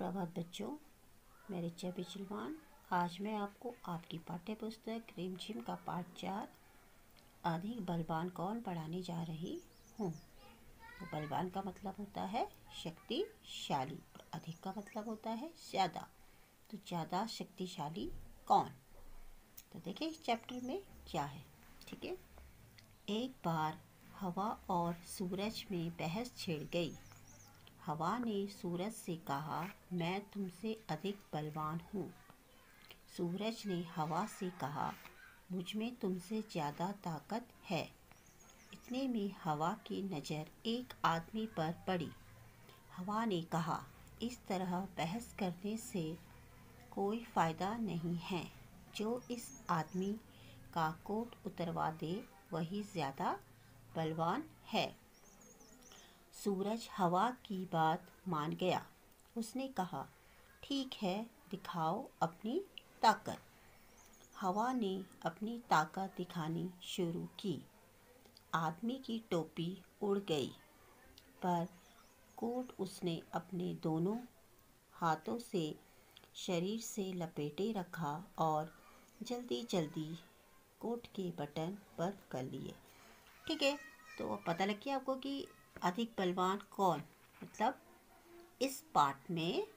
सुप्रभात बच्चों, मैं रिचा बिजलवान। आज मैं आपको आपकी पाठ्य पुस्तक रिमझिम का पाठ 4 अधिक बलवान कौन पढ़ाने जा रही हूँ। तो बलवान का मतलब होता है शक्तिशाली और अधिक का मतलब होता है ज़्यादा। तो ज़्यादा शक्तिशाली कौन? तो देखिए इस चैप्टर में क्या है। ठीक है, एक बार हवा और सूरज में बहस छिड़ गई। हवा ने सूरज से कहा, मैं तुमसे अधिक बलवान हूँ। सूरज ने हवा से कहा, मुझ में तुमसे ज़्यादा ताकत है। इतने में हवा की नज़र एक आदमी पर पड़ी। हवा ने कहा, इस तरह बहस करने से कोई फ़ायदा नहीं है। जो इस आदमी का कोट उतरवा दे वही ज़्यादा बलवान है। सूरज हवा की बात मान गया। उसने कहा, ठीक है, दिखाओ अपनी ताकत। हवा ने अपनी ताकत दिखानी शुरू की। आदमी की टोपी उड़ गई, पर कोट उसने अपने दोनों हाथों से शरीर से लपेटे रखा और जल्दी जल्दी कोट के बटन बंद कर लिए। ठीक है, तो पता लग गया आपको कि अधिक बलवान कौन। मतलब इस पाठ में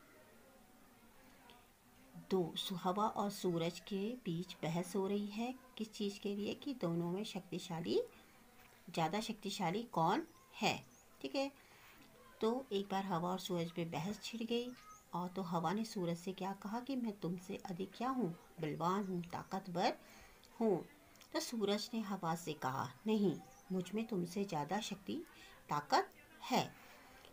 हवा और सूरज के बीच बहस हो रही है। किस चीज़ के लिए? कि दोनों में ज़्यादा शक्तिशाली कौन है। ठीक है, तो एक बार हवा और सूरज में बहस छिड़ गई और तो हवा ने सूरज से क्या कहा कि मैं तुमसे अधिक क्या हूँ? बलवान हूँ, ताकतवर हूँ। तो सूरज ने हवा से कहा, नहीं, मुझ में तुमसे ज़्यादा ताकत है।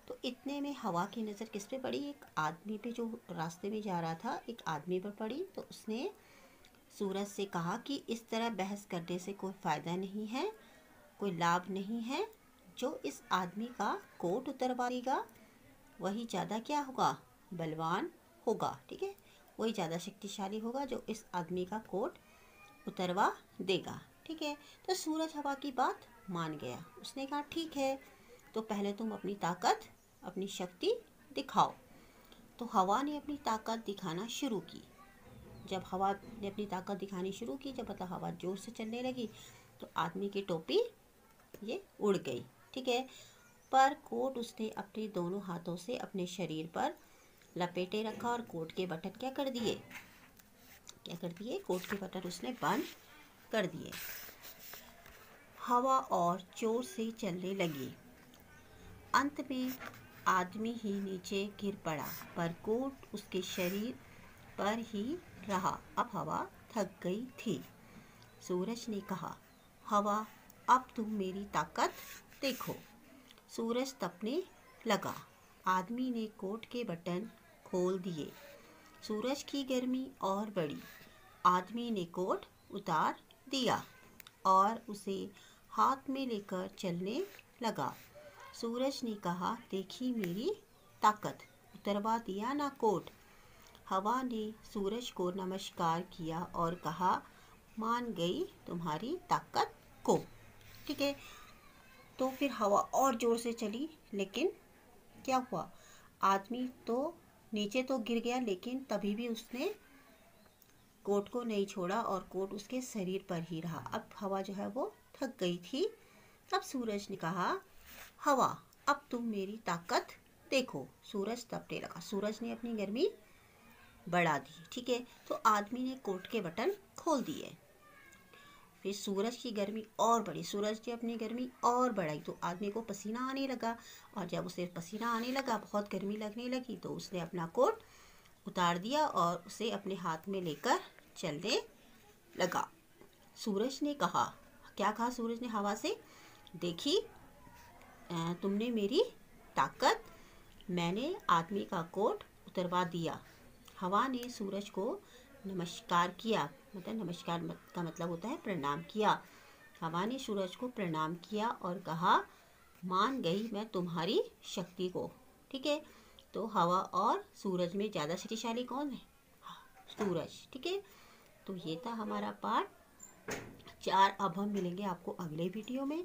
तो इतने में हवा की नज़र किस पे पड़ी? एक आदमी पे, जो रास्ते में जा रहा था, एक आदमी पर पड़ी। तो उसने सूरज से कहा कि इस तरह बहस करने से कोई फ़ायदा नहीं है, कोई लाभ नहीं है। जो इस आदमी का कोट उतरवा देगा वही ज़्यादा क्या होगा? बलवान होगा। ठीक है, वही ज़्यादा शक्तिशाली होगा जो इस आदमी का कोट उतरवा देगा। ठीक है, तो सूरज हवा की बात मान गया। उसने कहा, ठीक है, तो पहले तुम अपनी ताकत, अपनी शक्ति दिखाओ। तो हवा ने अपनी ताकत दिखाना शुरू की। जब हवा ने अपनी ताकत दिखानी शुरू की, जब मतलब हवा जोर से चलने लगी, तो आदमी की टोपी ये उड़ गई। ठीक है, पर कोट उसने अपने दोनों हाथों से अपने शरीर पर लपेटे रखा और कोट के बटन क्या कर दिए? कोट के बटन उसने बंद कर दिए। हवा और जोर से चलने लगी। अंत में आदमी ही नीचे गिर पड़ा, पर कोट उसके शरीर पर ही रहा। अब हवा थक गई थी। सूरज ने कहा, हवा, अब तुम मेरी ताकत देखो। सूरज तपने लगा। आदमी ने कोट के बटन खोल दिए। सूरज की गर्मी और बढ़ी। आदमी ने कोट उतार दिया और उसे हाथ में लेकर चलने लगा। सूरज ने कहा, देखी मेरी ताकत, उतरवा दिया ना कोट। हवा ने सूरज को नमस्कार किया और कहा, मान गई तुम्हारी ताकत को। ठीक है, तो फिर हवा और जोर से चली, लेकिन क्या हुआ? आदमी तो नीचे तो गिर गया, लेकिन तभी भी उसने कोट को नहीं छोड़ा और कोट उसके शरीर पर ही रहा। अब हवा जो है वो थक गई थी। तब सूरज ने कहा, हवा, अब तुम मेरी ताकत देखो। सूरज तपने लगा। सूरज ने अपनी गर्मी बढ़ा दी। ठीक है, तो आदमी ने कोट के बटन खोल दिए। फिर सूरज की गर्मी और बढ़ी। सूरज ने अपनी गर्मी और बढ़ाई, तो आदमी को पसीना आने लगा। और जब उसे पसीना आने लगा, बहुत गर्मी लगने लगी, तो उसने अपना कोट उतार दिया और उसे अपने हाथ में लेकर चलने लगा। सूरज ने कहा, क्या कहा सूरज ने हवा से? देखी तुमने मेरी ताकत, मैंने आदमी का कोट उतरवा दिया। हवा ने सूरज को नमस्कार किया। मतलब नमस्कार का मतलब होता है प्रणाम किया। हवा ने सूरज को प्रणाम किया और कहा, मान गई मैं तुम्हारी शक्ति को। ठीक है, तो हवा और सूरज में ज़्यादा शक्तिशाली कौन है? सूरज। ठीक है, तो ये था हमारा पाठ 4। अब हम मिलेंगे आपको अगले वीडियो में।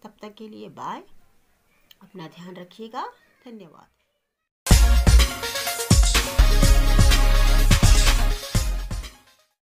तब तक के लिए बाय, अपना ध्यान रखिएगा। धन्यवाद।